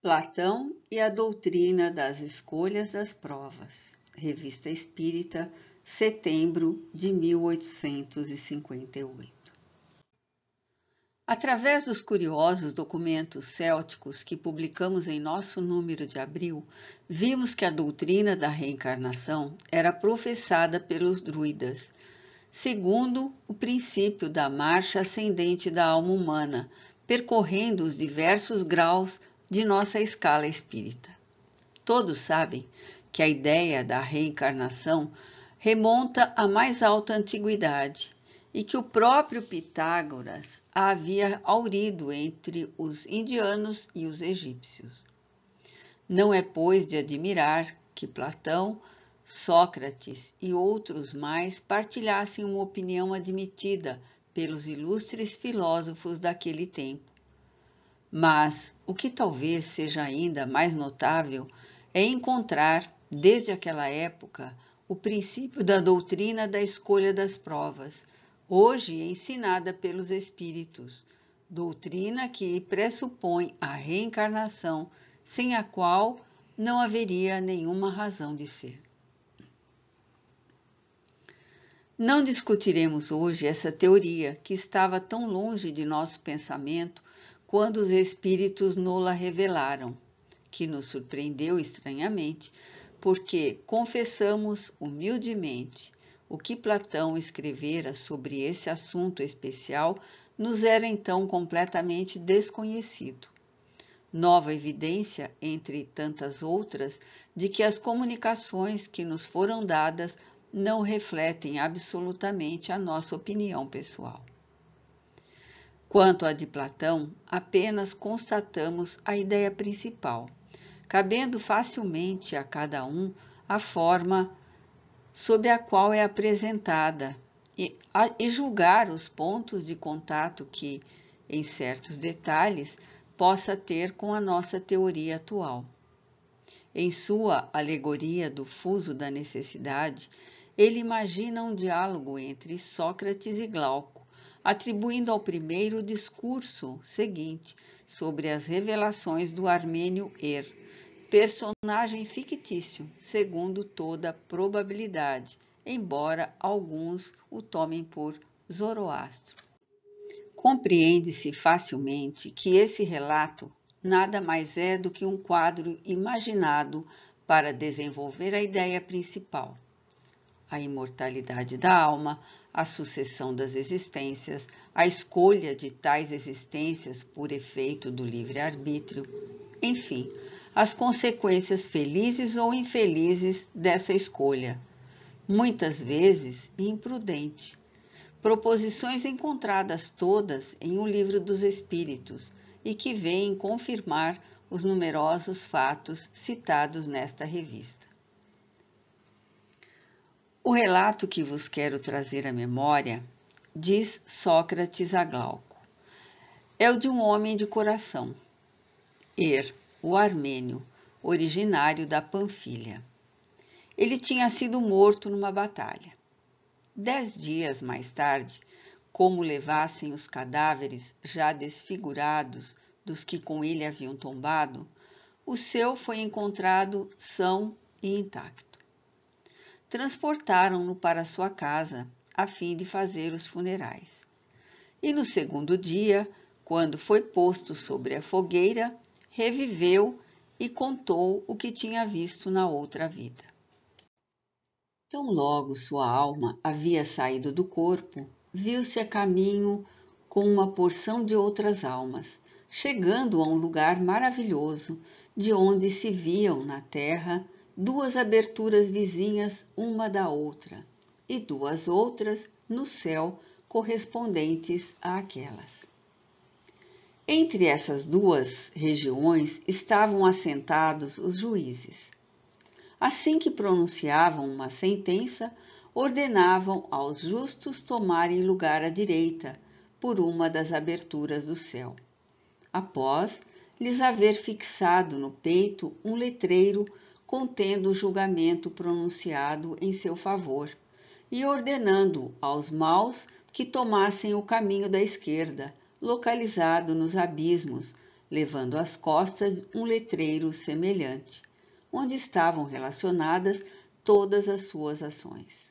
Platão e a doutrina das escolhas das provas. Revista Espírita, setembro de 1858. Através dos curiosos documentos célticos que publicamos em nosso número de abril, vimos que a doutrina da reencarnação era professada pelos druidas, segundo o princípio da marcha ascendente da alma humana, percorrendo os diversos graus de nossa escala espírita. Todos sabem que a ideia da reencarnação remonta à mais alta antiguidade e que o próprio Pitágoras a havia haurido entre os indianos e os egípcios. Não é, pois, de admirar que Platão, Sócrates e outros mais partilhassem uma opinião admitida pelos ilustres filósofos daquele tempo. Mas o que talvez seja ainda mais notável é encontrar, desde aquela época, o princípio da doutrina da escolha das provas, hoje ensinada pelos espíritos, doutrina que pressupõe a reencarnação, sem a qual não haveria nenhuma razão de ser. Não discutiremos hoje essa teoria que estava tão longe de nosso pensamento quando os espíritos nos-la revelaram, que nos surpreendeu estranhamente, porque confessamos humildemente o que Platão escrevera sobre esse assunto especial nos era então completamente desconhecido. Nova evidência, entre tantas outras, de que as comunicações que nos foram dadas não refletem absolutamente a nossa opinião pessoal. Quanto à de Platão, apenas constatamos a ideia principal, cabendo facilmente a cada um a forma sob a qual é apresentada e julgar os pontos de contato que, em certos detalhes, possa ter com a nossa teoria atual. Em sua alegoria do fuso da necessidade, ele imagina um diálogo entre Sócrates e Glauco, atribuindo ao primeiro o discurso seguinte sobre as revelações do armênio personagem fictício, segundo toda probabilidade, embora alguns o tomem por Zoroastro. Compreende-se facilmente que esse relato nada mais é do que um quadro imaginado para desenvolver a ideia principal. A imortalidade da alma, a sucessão das existências, a escolha de tais existências por efeito do livre-arbítrio, enfim, as consequências felizes ou infelizes dessa escolha, muitas vezes imprudente. Proposições encontradas todas em O Livro dos Espíritos e que vêm confirmar os numerosos fatos citados nesta revista. O relato que vos quero trazer à memória, diz Sócrates a Glauco, é o de um homem de coração, o armênio, originário da Panfilha. Ele tinha sido morto numa batalha. 10 dias mais tarde, como levassem os cadáveres já desfigurados dos que com ele haviam tombado, o seu foi encontrado são e intacto. Transportaram-no para sua casa, a fim de fazer os funerais. E no segundo dia, quando foi posto sobre a fogueira, reviveu e contou o que tinha visto na outra vida. Tão logo sua alma havia saído do corpo, viu-se a caminho com uma porção de outras almas, chegando a um lugar maravilhoso, de onde se viam na terra 2 aberturas vizinhas uma da outra, e 2 outras no céu correspondentes àquelas. Entre essas 2 regiões estavam assentados os juízes. Assim que pronunciavam uma sentença, ordenavam aos justos tomarem lugar à direita, por uma das aberturas do céu. Após lhes haver fixado no peito um letreiro contendo o julgamento pronunciado em seu favor, e ordenando aos maus que tomassem o caminho da esquerda, localizado nos abismos, levando às costas um letreiro semelhante, onde estavam relacionadas todas as suas ações.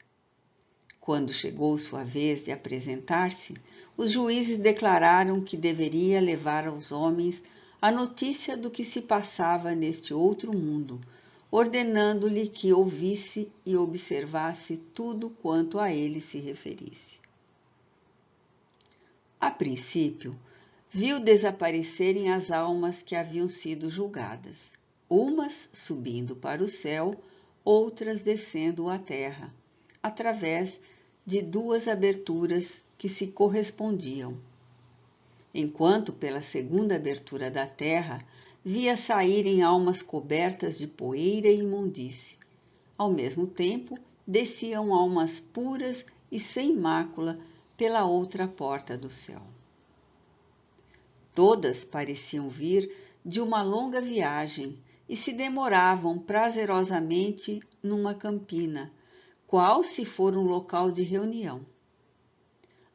Quando chegou sua vez de apresentar-se, os juízes declararam que deveria levar aos homens a notícia do que se passava neste outro mundo, ordenando-lhe que ouvisse e observasse tudo quanto a ele se referisse. A princípio, viu desaparecerem as almas que haviam sido julgadas, umas subindo para o céu, outras descendo à terra, através de duas aberturas que se correspondiam. Enquanto pela segunda abertura da terra via saírem almas cobertas de poeira e imundície. Ao mesmo tempo, desciam almas puras e sem mácula pela outra porta do céu. Todas pareciam vir de uma longa viagem e se demoravam prazerosamente numa campina, qual se for um local de reunião.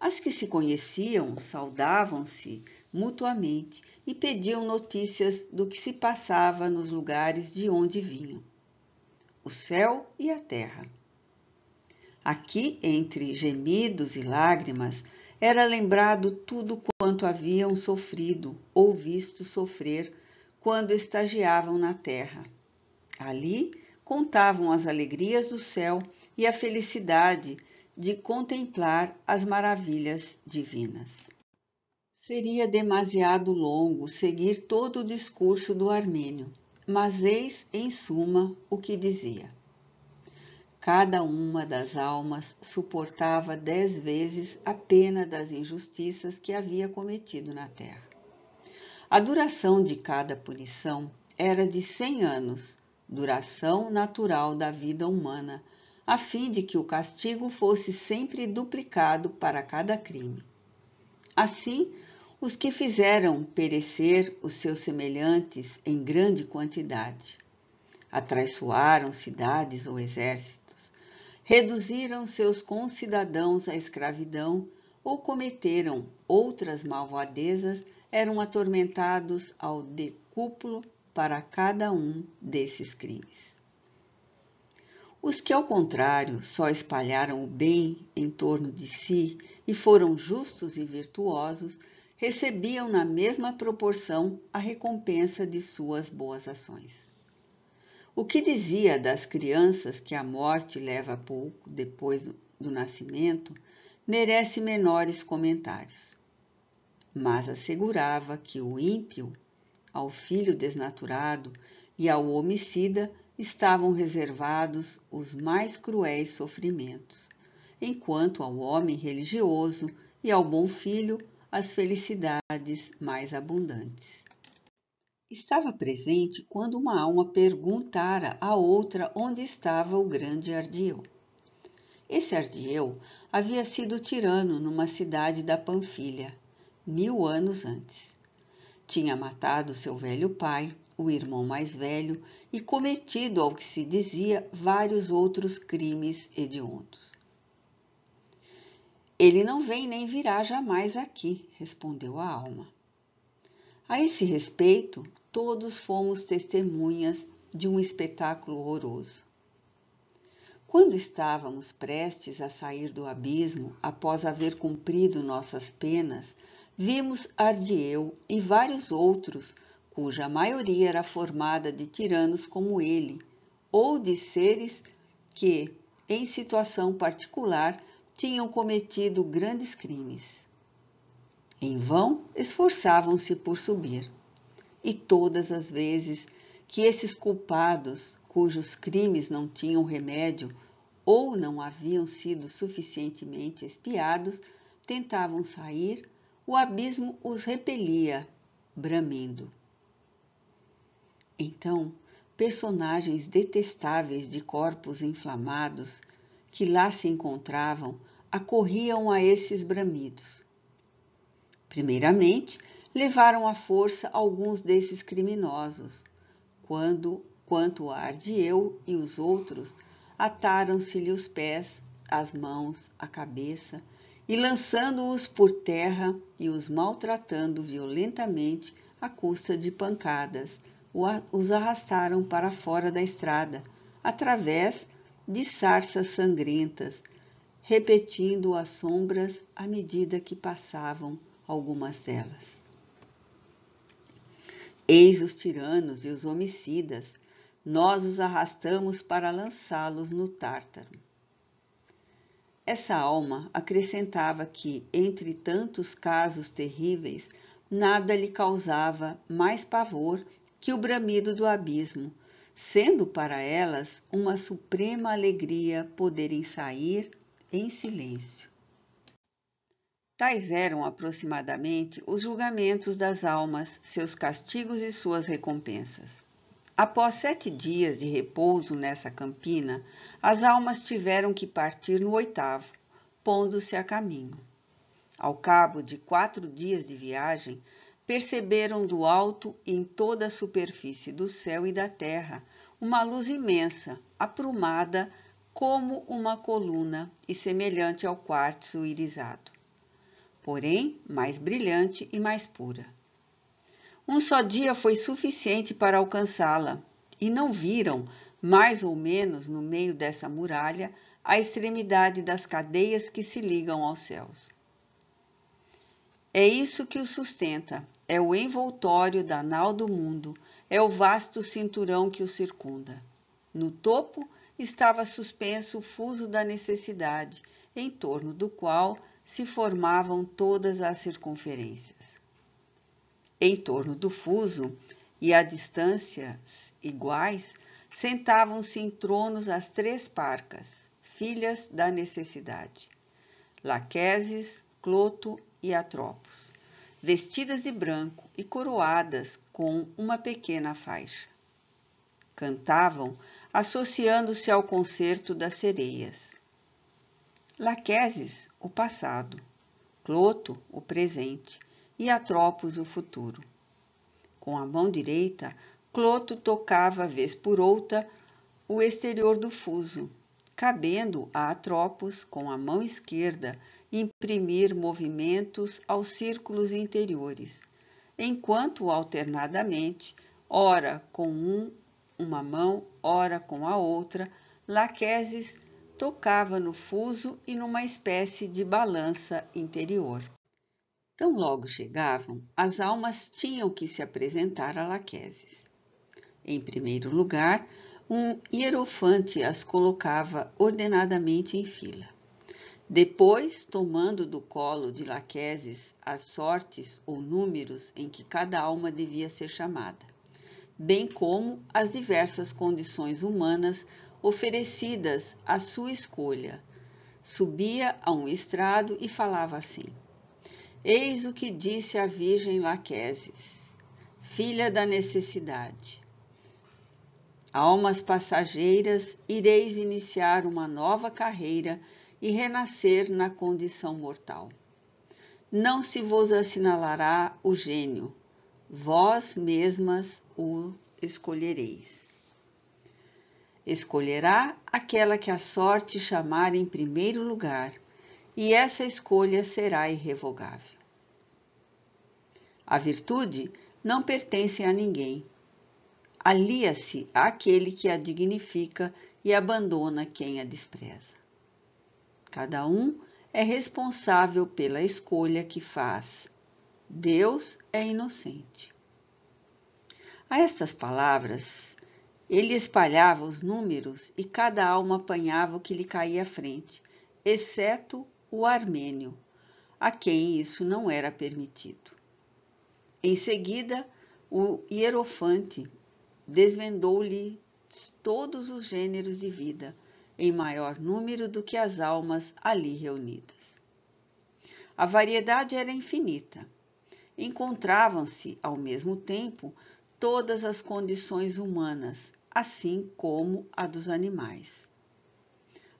As que se conheciam saudavam-se mutuamente e pediam notícias do que se passava nos lugares de onde vinham, o céu e a terra. Aqui, entre gemidos e lágrimas, era lembrado tudo quanto haviam sofrido ou visto sofrer quando estagiavam na terra. Ali, contavam as alegrias do céu e a felicidade de contemplar as maravilhas divinas. Seria demasiado longo seguir todo o discurso do armênio, mas eis, em suma, o que dizia. Cada uma das almas suportava 10 vezes a pena das injustiças que havia cometido na terra. A duração de cada punição era de 100 anos, duração natural da vida humana, a fim de que o castigo fosse sempre duplicado para cada crime. Assim, os que fizeram perecer os seus semelhantes em grande quantidade, atraiçoaram cidades ou exércitos, reduziram seus concidadãos à escravidão ou cometeram outras malvadezas, eram atormentados ao decúplo para cada um desses crimes. Os que, ao contrário, só espalharam o bem em torno de si e foram justos e virtuosos, recebiam na mesma proporção a recompensa de suas boas ações. O que dizia das crianças que a morte leva pouco depois do nascimento merece menores comentários, mas assegurava que o ímpio, ao filho desnaturado e ao homicida estavam reservados os mais cruéis sofrimentos, enquanto ao homem religioso e ao bom filho as felicidades mais abundantes. Estava presente quando uma alma perguntara à outra onde estava o grande Ardieu. Esse Ardieu havia sido tirano numa cidade da Panfilha, 1000 anos antes. Tinha matado seu velho pai, o irmão mais velho, e cometido, ao que se dizia, vários outros crimes hediondos. Ele não vem nem virá jamais aqui, respondeu a alma. A esse respeito, todos fomos testemunhas de um espetáculo horroroso. Quando estávamos prestes a sair do abismo, após haver cumprido nossas penas, vimos Ardieu e vários outros, cuja maioria era formada de tiranos como ele, ou de seres que, em situação particular, tinham cometido grandes crimes. Em vão esforçavam-se por subir, e todas as vezes que esses culpados, cujos crimes não tinham remédio ou não haviam sido suficientemente expiados, tentavam sair, o abismo os repelia, bramindo. Então, personagens detestáveis de corpos inflamados que lá se encontravam acorriam a esses bramidos. Primeiramente, levaram à força alguns desses criminosos, quanto a Ardieu e os outros, ataram-se-lhe os pés, as mãos, a cabeça, e lançando-os por terra e os maltratando violentamente, à custa de pancadas, os arrastaram para fora da estrada, através de sarças sangrentas, repetindo as sombras à medida que passavam algumas delas. Eis os tiranos e os homicidas, nós os arrastamos para lançá-los no Tártaro. Essa alma acrescentava que, entre tantos casos terríveis, nada lhe causava mais pavor que o bramido do abismo, sendo para elas uma suprema alegria poderem sair em silêncio. Tais eram aproximadamente os julgamentos das almas, seus castigos e suas recompensas. Após 7 dias de repouso nessa campina, as almas tiveram que partir no 8º, pondo-se a caminho. Ao cabo de 4 dias de viagem, perceberam do alto e em toda a superfície do céu e da terra uma luz imensa, aprumada como uma coluna e semelhante ao quartzo irisado, porém mais brilhante e mais pura. Um só dia foi suficiente para alcançá-la, e não viram, mais ou menos no meio dessa muralha, a extremidade das cadeias que se ligam aos céus. É isso que o sustenta, é o envoltório da nau do mundo, é o vasto cinturão que o circunda. No topo estava suspenso o fuso da necessidade, em torno do qual se formavam todas as circunferências. Em torno do fuso, e a distâncias iguais, sentavam-se em tronos as 3 parcas, filhas da necessidade, Laquesis, Cloto e Atropos, vestidas de branco e coroadas com uma pequena faixa. Cantavam, associando-se ao concerto das sereias. Laquesis, o passado, Cloto, o presente, e Atropos, o futuro. Com a mão direita, Cloto tocava, vez por outra, o exterior do fuso, cabendo a Atropos, com a mão esquerda, imprimir movimentos aos círculos interiores, enquanto alternadamente, ora com uma mão, ora com a outra, Laquesis tocava no fuso e numa espécie de balança interior. Tão logo chegavam, as almas tinham que se apresentar a Laquesis. Em primeiro lugar, um hierofante as colocava ordenadamente em fila. Depois, tomando do colo de Laquesis as sortes ou números em que cada alma devia ser chamada, bem como as diversas condições humanas oferecidas à sua escolha, subia a um estrado e falava assim: Eis o que disse a Virgem Laquesis, filha da necessidade. Almas passageiras, ireis iniciar uma nova carreira e renascer na condição mortal. Não se vos assinalará o gênio, vós mesmas o escolhereis. Escolherá aquela que a sorte chamar em primeiro lugar, e essa escolha será irrevogável. A virtude não pertence a ninguém. Alia-se àquele que a dignifica e abandona quem a despreza. Cada um é responsável pela escolha que faz. Deus é inocente. A estas palavras, ele espalhava os números e cada alma apanhava o que lhe caía à frente, exceto o armênio, a quem isso não era permitido. Em seguida, o hierofante desvendou-lhe todos os gêneros de vida, em maior número do que as almas ali reunidas. A variedade era infinita. Encontravam-se, ao mesmo tempo, todas as condições humanas, assim como a dos animais.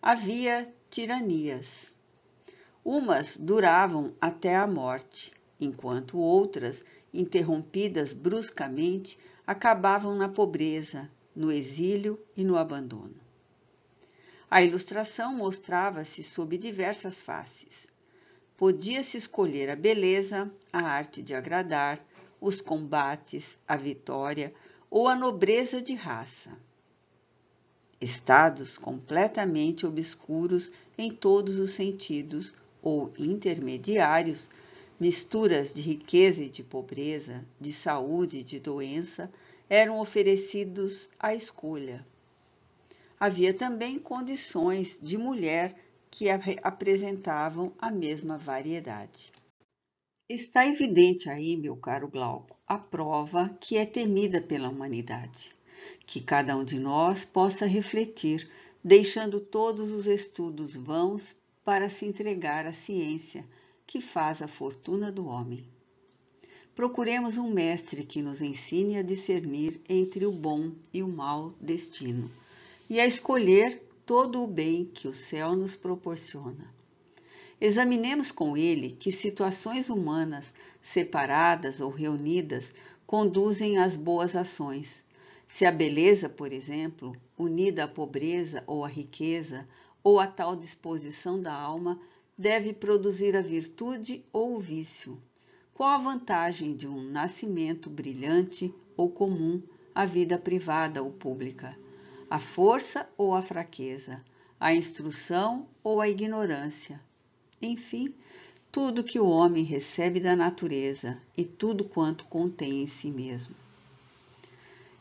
Havia tiranias. Umas duravam até a morte, enquanto outras, interrompidas bruscamente, acabavam na pobreza, no exílio e no abandono. A ilustração mostrava-se sob diversas faces. Podia-se escolher a beleza, a arte de agradar, os combates, a vitória ou a nobreza de raça. Estados completamente obscuros em todos os sentidos ou intermediários, misturas de riqueza e de pobreza, de saúde e de doença, eram oferecidos à escolha. Havia também condições de mulher que apresentavam a mesma variedade. Está evidente aí, meu caro Glauco, a prova que é temida pela humanidade. Que cada um de nós possa refletir, deixando todos os estudos vãos para se entregar à ciência, que faz a fortuna do homem. Procuremos um mestre que nos ensine a discernir entre o bom e o mau destino, e a escolher todo o bem que o céu nos proporciona. Examinemos com ele que situações humanas, separadas ou reunidas, conduzem às boas ações. Se a beleza, por exemplo, unida à pobreza ou à riqueza, ou à tal disposição da alma, deve produzir a virtude ou o vício. Qual a vantagem de um nascimento brilhante ou comum, a vida privada ou pública? A força ou a fraqueza? A instrução ou a ignorância? Enfim, tudo que o homem recebe da natureza e tudo quanto contém em si mesmo.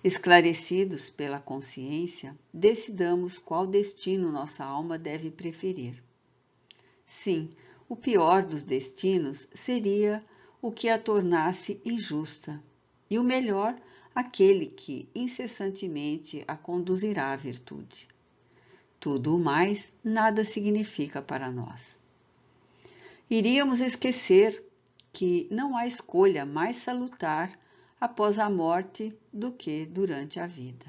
Esclarecidos pela consciência, decidamos qual destino nossa alma deve preferir. Sim, o pior dos destinos seria o que a tornasse injusta, e o melhor, aquele que incessantemente a conduzirá à virtude. Tudo o mais nada significa para nós. Iríamos esquecer que não há escolha mais salutar após a morte do que durante a vida.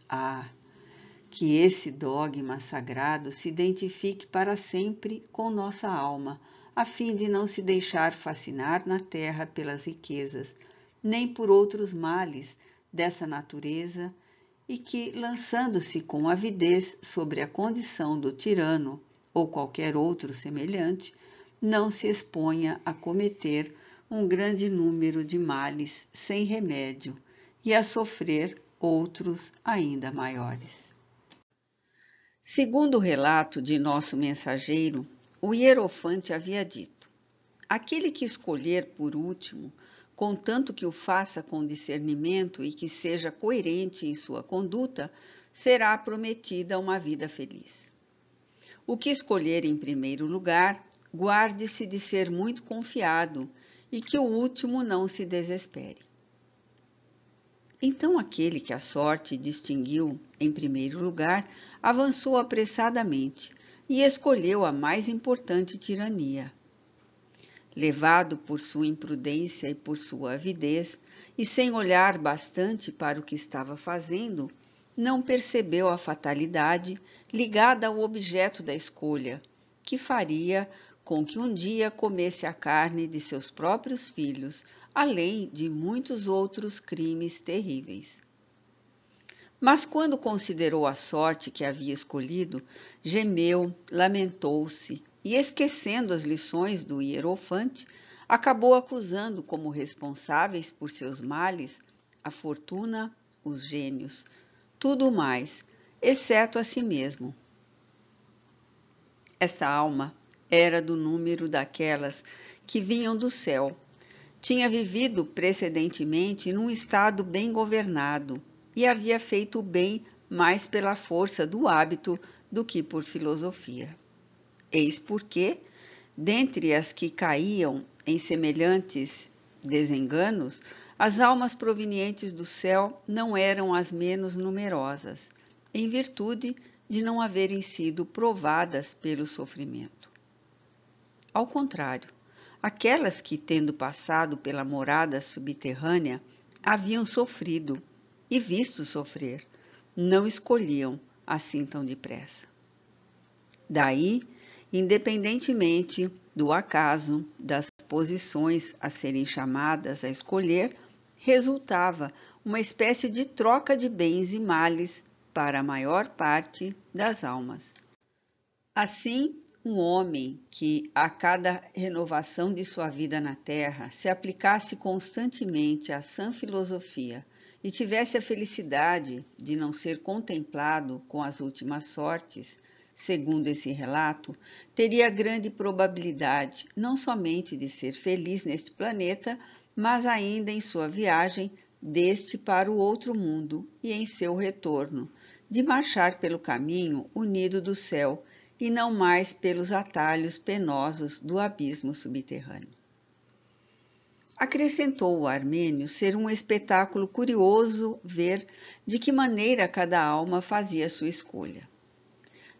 Ah, que esse dogma sagrado se identifique para sempre com nossa alma, a fim de não se deixar fascinar na terra pelas riquezas, nem por outros males dessa natureza, e que, lançando-se com avidez sobre a condição do tirano ou qualquer outro semelhante, não se exponha a cometer um grande número de males sem remédio e a sofrer outros ainda maiores. Segundo o relato de nosso mensageiro, o Hierofante havia dito: aquele que escolher por último, contanto que o faça com discernimento e que seja coerente em sua conduta, será prometida uma vida feliz. O que escolher em primeiro lugar, guarde-se de ser muito confiado e que o último não se desespere. Então aquele que a sorte distinguiu em primeiro lugar avançou apressadamente e escolheu a mais importante tirania. Levado por sua imprudência e por sua avidez, e sem olhar bastante para o que estava fazendo, não percebeu a fatalidade ligada ao objeto da escolha, que faria com que um dia comesse a carne de seus próprios filhos, além de muitos outros crimes terríveis. Mas quando considerou a sorte que havia escolhido, gemeu, lamentou-se e, esquecendo as lições do Hierofante, acabou acusando como responsáveis por seus males a fortuna, os gênios, tudo mais, exceto a si mesmo. Esta alma era do número daquelas que vinham do céu. Tinha vivido precedentemente num estado bem governado e havia feito o bem mais pela força do hábito do que por filosofia. Eis porque, dentre as que caíam em semelhantes desenganos, as almas provenientes do céu não eram as menos numerosas, em virtude de não haverem sido provadas pelo sofrimento. Ao contrário, aquelas que, tendo passado pela morada subterrânea, haviam sofrido e visto sofrer, não escolhiam assim tão depressa. Daí, independentemente do acaso das posições a serem chamadas a escolher, resultava uma espécie de troca de bens e males para a maior parte das almas. Assim, Um homem que, a cada renovação de sua vida na Terra, se aplicasse constantemente à sã filosofia e tivesse a felicidade de não ser contemplado com as últimas sortes, segundo esse relato, teria grande probabilidade não somente de ser feliz neste planeta, mas ainda em sua viagem deste para o outro mundo e em seu retorno, de marchar pelo caminho unido do céu e não mais pelos atalhos penosos do abismo subterrâneo. Acrescentou o armênio ser um espetáculo curioso ver de que maneira cada alma fazia sua escolha.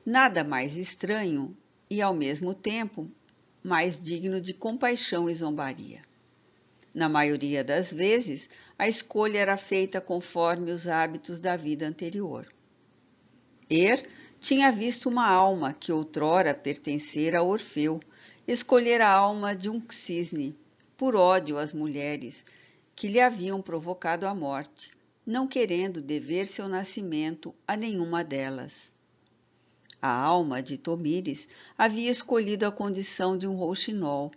Nada mais estranho e, ao mesmo tempo, mais digno de compaixão e zombaria. Na maioria das vezes, a escolha era feita conforme os hábitos da vida anterior. Tinha visto uma alma que outrora pertencera a Orfeu escolher a alma de um cisne, por ódio às mulheres que lhe haviam provocado a morte, não querendo dever seu nascimento a nenhuma delas. A alma de Tomires havia escolhido a condição de um rouxinol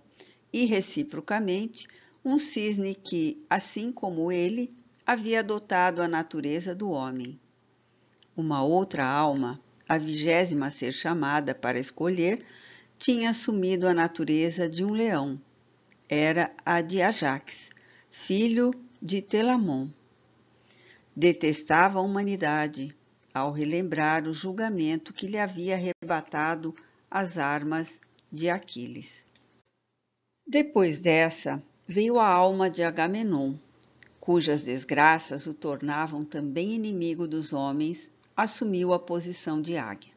e, reciprocamente, um cisne que, assim como ele, havia adotado a natureza do homem. Uma outra alma, a 20ª a ser chamada para escolher, tinha assumido a natureza de um leão. Era a de Ajax, filho de Telamon. Detestava a humanidade, ao relembrar o julgamento que lhe havia arrebatado as armas de Aquiles. Depois dessa, veio a alma de Agamenon, cujas desgraças o tornavam também inimigo dos homens, assumiu a posição de águia.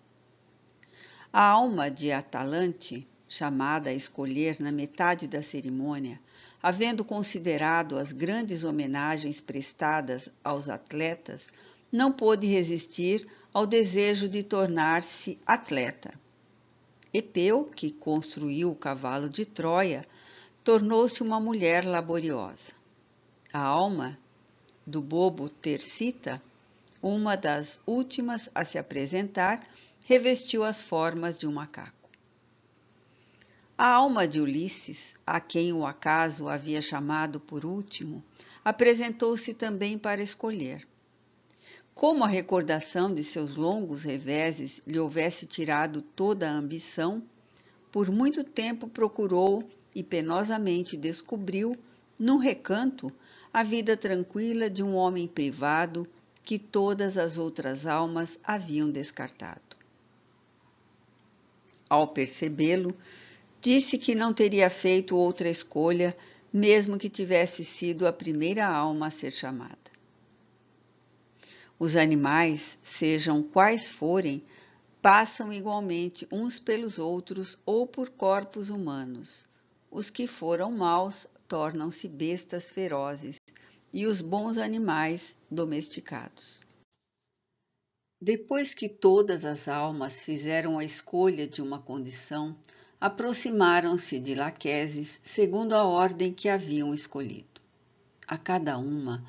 A alma de Atalante, chamada a escolher na metade da cerimônia, havendo considerado as grandes homenagens prestadas aos atletas, não pôde resistir ao desejo de tornar-se atleta. Epeu, que construiu o cavalo de Troia, tornou-se uma mulher laboriosa. A alma do bobo Tercita, uma das últimas a se apresentar, revestiu as formas de um macaco. A alma de Ulisses, a quem o acaso havia chamado por último, apresentou-se também para escolher. Como a recordação de seus longos reveses lhe houvesse tirado toda a ambição, por muito tempo procurou e penosamente descobriu, num recanto, a vida tranquila de um homem privado que todas as outras almas haviam descartado. Ao percebê-lo, disse que não teria feito outra escolha, mesmo que tivesse sido a primeira alma a ser chamada. Os animais, sejam quais forem, passam igualmente uns pelos outros ou por corpos humanos. Os que foram maus tornam-se bestas ferozes e os bons animais domesticados. Depois que todas as almas fizeram a escolha de uma condição, aproximaram-se de Laqueses segundo a ordem que haviam escolhido. A cada uma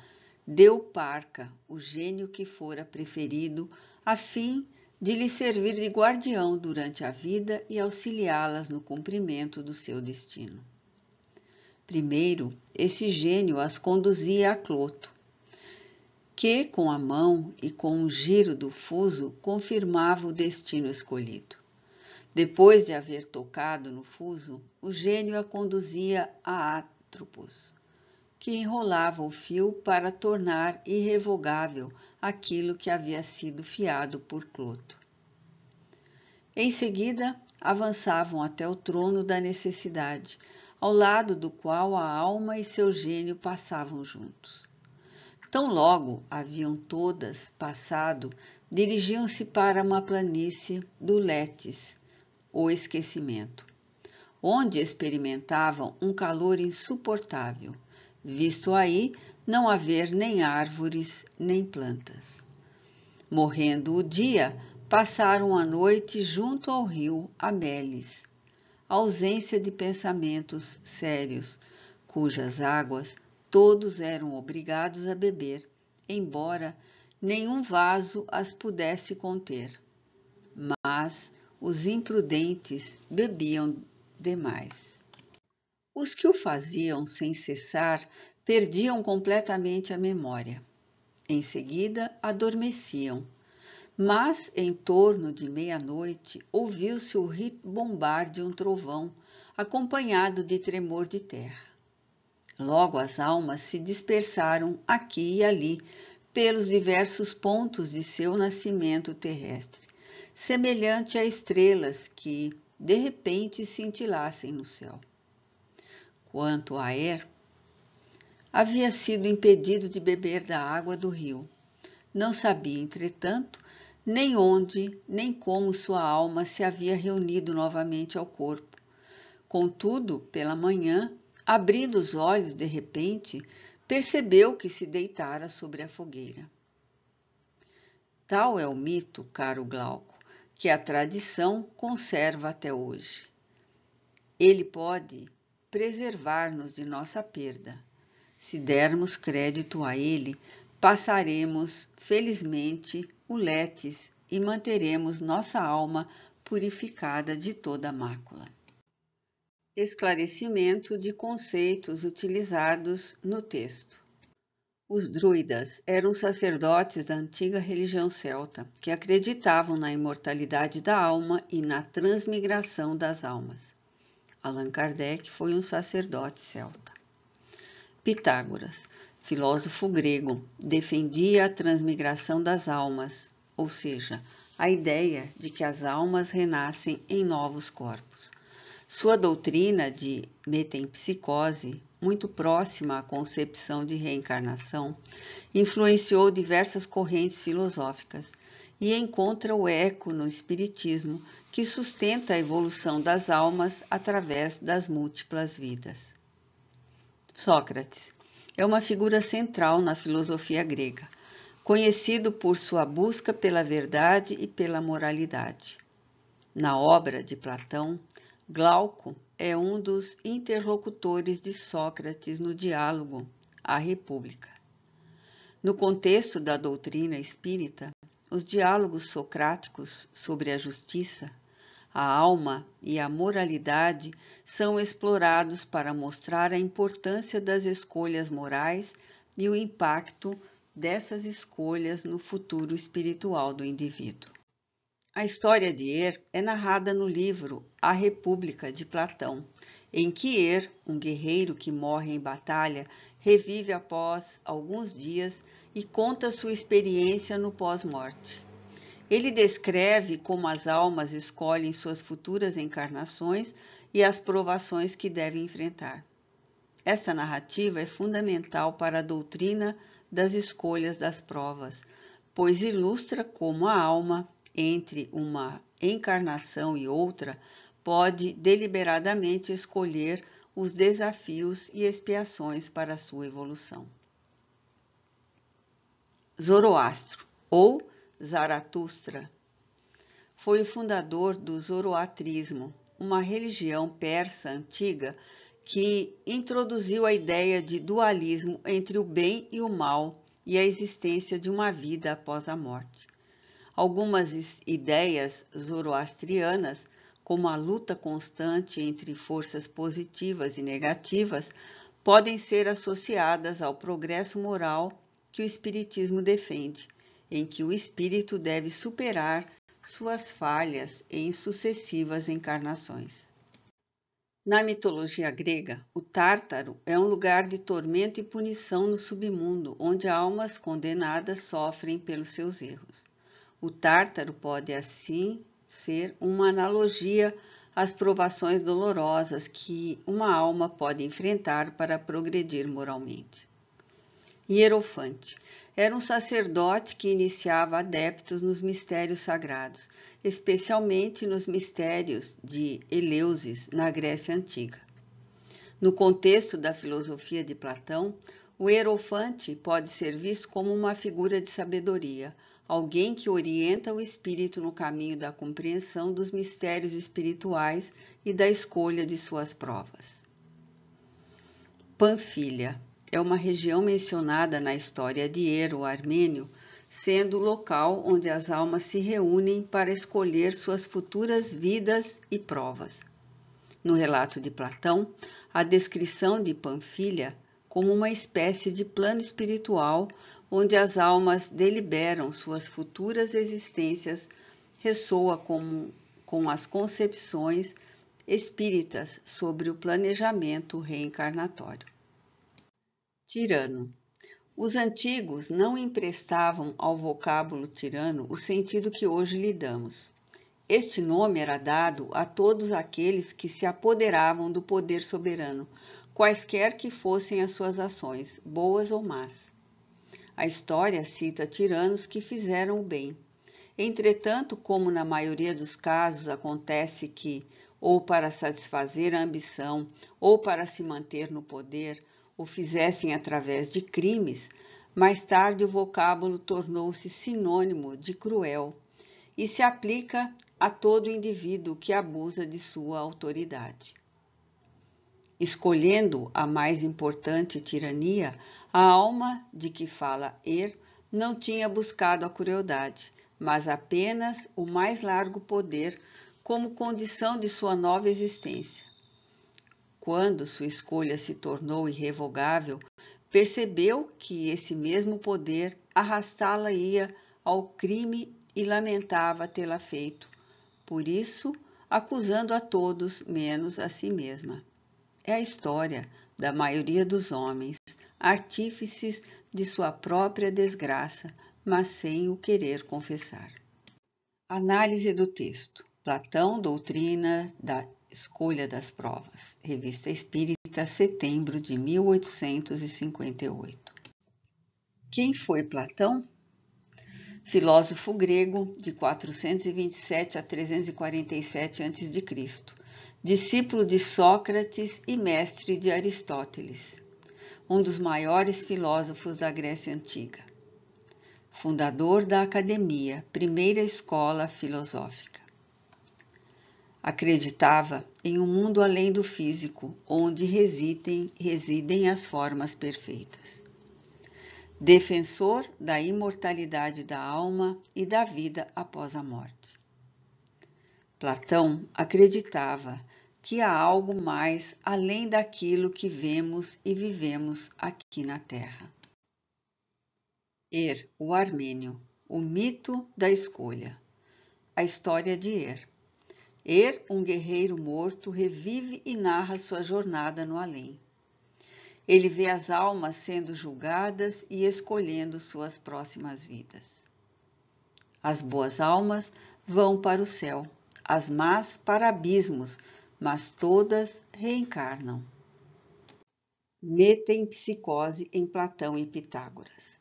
deu Parca o gênio que fora preferido, a fim de lhe servir de guardião durante a vida e auxiliá-las no cumprimento do seu destino. Primeiro, esse gênio as conduzia a Cloto, que, com a mão e com um giro do fuso, confirmava o destino escolhido. Depois de haver tocado no fuso, o gênio a conduzia a Atropos, que enrolava o fio para tornar irrevogável aquilo que havia sido fiado por Cloto. Em seguida, avançavam até o trono da necessidade, ao lado do qual a alma e seu gênio passavam juntos. Tão logo haviam todas passado, dirigiam-se para uma planície do Létis, o esquecimento, onde experimentavam um calor insuportável, visto aí não haver nem árvores nem plantas. Morrendo o dia, passaram a noite junto ao rio Ameles, ausência de pensamentos sérios, cujas águas todos eram obrigados a beber, embora nenhum vaso as pudesse conter. Mas os imprudentes bebiam demais. Os que o faziam sem cessar perdiam completamente a memória. Em seguida, adormeciam. Mas, em torno de meia-noite, ouviu-se o ribombar de um trovão, acompanhado de tremor de terra. Logo as almas se dispersaram aqui e ali, pelos diversos pontos de seu nascimento terrestre, semelhante a estrelas que, de repente, cintilassem no céu. Quanto a Er, havia sido impedido de beber da água do rio. Não sabia, entretanto, nem onde, nem como sua alma se havia reunido novamente ao corpo. Contudo, pela manhã, abrindo os olhos de repente, percebeu que se deitara sobre a fogueira. Tal é o mito, caro Glauco, que a tradição conserva até hoje. Ele pode preservar-nos de nossa perda. Se dermos crédito a ele, passaremos felizmente o letes e manteremos nossa alma purificada de toda mácula. Esclarecimento de conceitos utilizados no texto. Os druidas eram sacerdotes da antiga religião celta, que acreditavam na imortalidade da alma e na transmigração das almas. Allan Kardec foi um sacerdote celta. Pitágoras, filósofo grego, defendia a transmigração das almas, ou seja, a ideia de que as almas renascem em novos corpos. Sua doutrina de metempsicose, muito próxima à concepção de reencarnação, influenciou diversas correntes filosóficas e encontra o eco no Espiritismo, que sustenta a evolução das almas através das múltiplas vidas. Sócrates é uma figura central na filosofia grega, conhecido por sua busca pela verdade e pela moralidade. Na obra de Platão, Glauco é um dos interlocutores de Sócrates no diálogo A República. No contexto da doutrina espírita, os diálogos socráticos sobre a justiça, a alma e a moralidade são explorados para mostrar a importância das escolhas morais e o impacto dessas escolhas no futuro espiritual do indivíduo. A história de Er é narrada no livro A República, de Platão, em que Er, um guerreiro que morre em batalha, revive após alguns dias e conta sua experiência no pós-morte. Ele descreve como as almas escolhem suas futuras encarnações e as provações que devem enfrentar. Esta narrativa é fundamental para a doutrina das escolhas das provas, pois ilustra como a alma, entre uma encarnação e outra, pode deliberadamente escolher os desafios e expiações para a sua evolução. Zoroastro, ou Zaratustra, foi o fundador do zoroatrismo, uma religião persa antiga que introduziu a ideia de dualismo entre o bem e o mal e a existência de uma vida após a morte. Algumas ideias zoroastrianas, como a luta constante entre forças positivas e negativas, podem ser associadas ao progresso moral que o Espiritismo defende, em que o espírito deve superar suas falhas em sucessivas encarnações. Na mitologia grega, o Tártaro é um lugar de tormento e punição no submundo, onde almas condenadas sofrem pelos seus erros. O Tártaro pode, assim, ser uma analogia às provações dolorosas que uma alma pode enfrentar para progredir moralmente. Hierofante era um sacerdote que iniciava adeptos nos mistérios sagrados, especialmente nos mistérios de Eleusis, na Grécia Antiga. No contexto da filosofia de Platão, o hierofante pode ser visto como uma figura de sabedoria, alguém que orienta o espírito no caminho da compreensão dos mistérios espirituais e da escolha de suas provas. Panfilha é uma região mencionada na história de Er, o armênio, sendo o local onde as almas se reúnem para escolher suas futuras vidas e provas. No relato de Platão, a descrição de Panfilha como uma espécie de plano espiritual onde as almas deliberam suas futuras existências ressoa com as concepções espíritas sobre o planejamento reencarnatório. Tirano. Os antigos não emprestavam ao vocábulo tirano o sentido que hoje lhe damos. Este nome era dado a todos aqueles que se apoderavam do poder soberano, quaisquer que fossem as suas ações, boas ou más. A história cita tiranos que fizeram o bem. Entretanto, como na maioria dos casos acontece que, ou para satisfazer a ambição, ou para se manter no poder, o fizessem através de crimes, mais tarde o vocábulo tornou-se sinônimo de cruel e se aplica a todo indivíduo que abusa de sua autoridade. Escolhendo a mais importante tirania, a alma de que fala não tinha buscado a crueldade, mas apenas o mais largo poder como condição de sua nova existência. Quando sua escolha se tornou irrevogável, percebeu que esse mesmo poder arrastá-la-ia ao crime e lamentava tê-la feito, por isso acusando a todos menos a si mesma. É a história da maioria dos homens, artífices de sua própria desgraça, mas sem o querer confessar. Análise do texto. Platão, Doutrina da Escolha das Provas. Revista Espírita, setembro de 1858. Quem foi Platão? Filósofo grego de 427 a 347 a.C., discípulo de Sócrates e mestre de Aristóteles, um dos maiores filósofos da Grécia Antiga. Fundador da Academia, primeira escola filosófica. Acreditava em um mundo além do físico, onde residem as formas perfeitas. Defensor da imortalidade da alma e da vida após a morte. Platão acreditava que há algo mais além daquilo que vemos e vivemos aqui na Terra. O Armênio, o mito da escolha. A história de um guerreiro morto, revive e narra sua jornada no além. Ele vê as almas sendo julgadas e escolhendo suas próximas vidas. As boas almas vão para o céu, as más para abismos, mas todas reencarnam. Metempsicose em Platão e Pitágoras.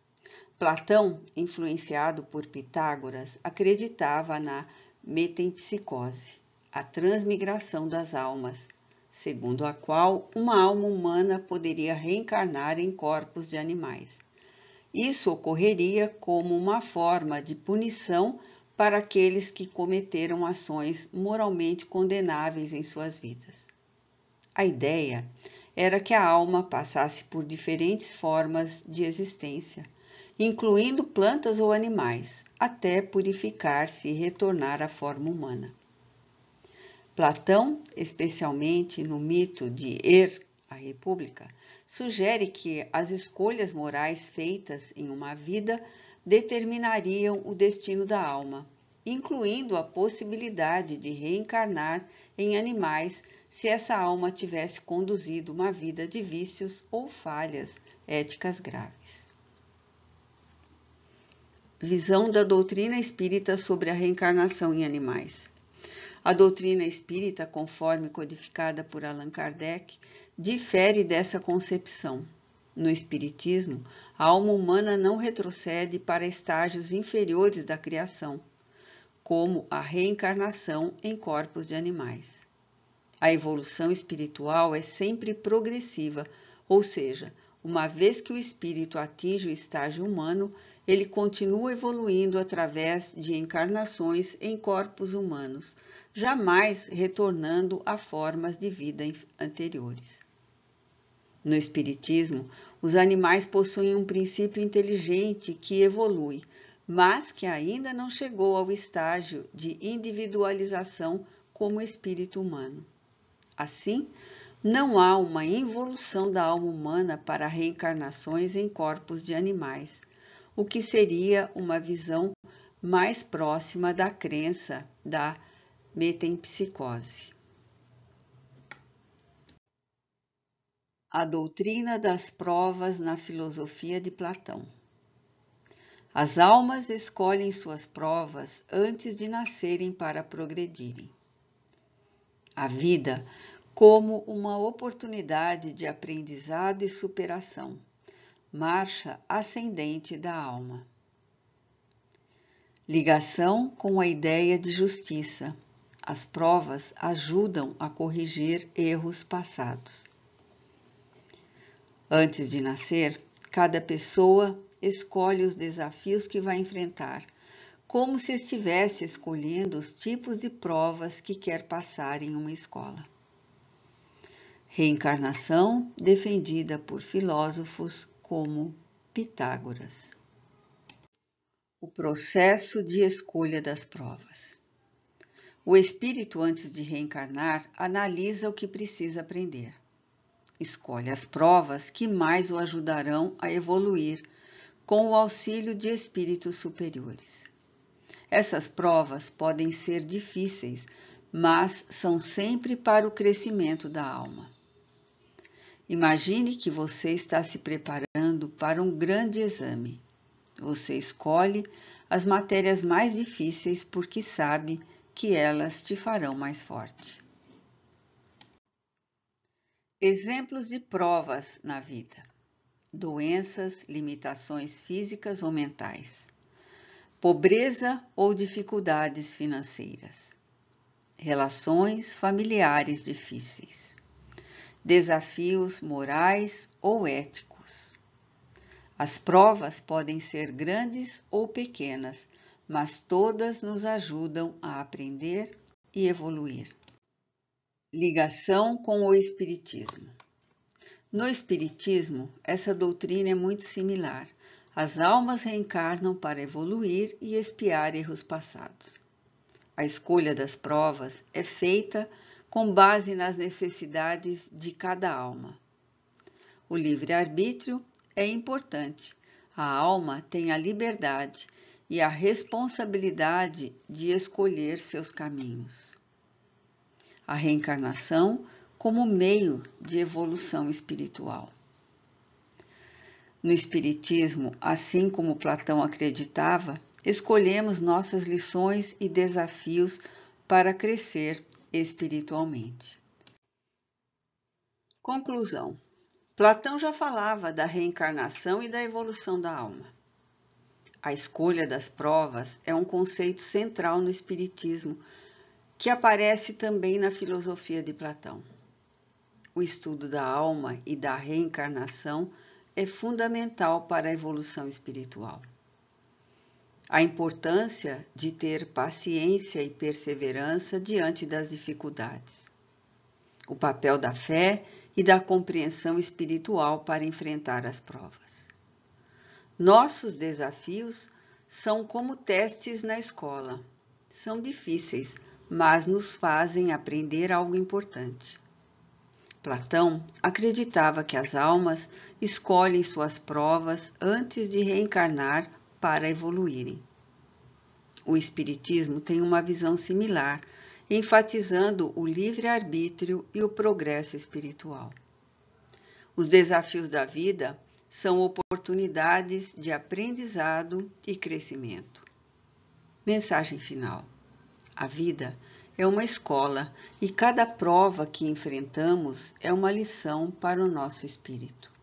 Platão, influenciado por Pitágoras, acreditava na metempsicose, a transmigração das almas, segundo a qual uma alma humana poderia reencarnar em corpos de animais. Isso ocorreria como uma forma de punição para aqueles que cometeram ações moralmente condenáveis em suas vidas. A ideia era que a alma passasse por diferentes formas de existência, incluindo plantas ou animais, até purificar-se e retornar à forma humana. Platão, especialmente no mito de a República, sugere que as escolhas morais feitas em uma vida determinariam o destino da alma, incluindo a possibilidade de reencarnar em animais se essa alma tivesse conduzido uma vida de vícios ou falhas éticas graves. Visão da doutrina espírita sobre a reencarnação em animais. A doutrina espírita, conforme codificada por Allan Kardec, difere dessa concepção. No espiritismo, a alma humana não retrocede para estágios inferiores da criação, como a reencarnação em corpos de animais. A evolução espiritual é sempre progressiva, ou seja, uma vez que o espírito atinge o estágio humano, ele continua evoluindo através de encarnações em corpos humanos, jamais retornando a formas de vida anteriores. No Espiritismo, os animais possuem um princípio inteligente que evolui, mas que ainda não chegou ao estágio de individualização como espírito humano. Assim, não há uma involução da alma humana para reencarnações em corpos de animais, o que seria uma visão mais próxima da crença da metempsicose. A doutrina das provas na filosofia de Platão. As almas escolhem suas provas antes de nascerem para progredirem. A vida como uma oportunidade de aprendizado e superação, marcha ascendente da alma. Ligação com a ideia de justiça. As provas ajudam a corrigir erros passados. Antes de nascer, cada pessoa escolhe os desafios que vai enfrentar, como se estivesse escolhendo os tipos de provas que quer passar em uma escola. Reencarnação defendida por filósofos como Pitágoras. O processo de escolha das provas. O espírito, antes de reencarnar, analisa o que precisa aprender. Escolhe as provas que mais o ajudarão a evoluir, com o auxílio de espíritos superiores. Essas provas podem ser difíceis, mas são sempre para o crescimento da alma. Imagine que você está se preparando para um grande exame. Você escolhe as matérias mais difíceis porque sabe que elas te farão mais forte. Exemplos de provas na vida: doenças, limitações físicas ou mentais, pobreza ou dificuldades financeiras, relações familiares difíceis, desafios morais ou éticos. As provas podem ser grandes ou pequenas, mas todas nos ajudam a aprender e evoluir. Ligação com o Espiritismo. No Espiritismo, essa doutrina é muito similar. As almas reencarnam para evoluir e expiar erros passados. A escolha das provas é feita com base nas necessidades de cada alma. O livre-arbítrio é importante. A alma tem a liberdade e a responsabilidade de escolher seus caminhos. A reencarnação como meio de evolução espiritual. No Espiritismo, assim como Platão acreditava, escolhemos nossas lições e desafios para crescer espiritualmente. Conclusão. Platão já falava da reencarnação e da evolução da alma. A escolha das provas é um conceito central no Espiritismo, que aparece também na filosofia de Platão. O estudo da alma e da reencarnação é fundamental para a evolução espiritual. A importância de ter paciência e perseverança diante das dificuldades. O papel da fé e da compreensão espiritual para enfrentar as provas. Nossos desafios são como testes na escola. São difíceis, mas nos fazem aprender algo importante. Platão acreditava que as almas escolhem suas provas antes de reencarnar para evoluírem. O Espiritismo tem uma visão similar, enfatizando o livre-arbítrio e o progresso espiritual. Os desafios da vida são oportunidades de aprendizado e crescimento. Mensagem final. A vida é uma escola e cada prova que enfrentamos é uma lição para o nosso espírito.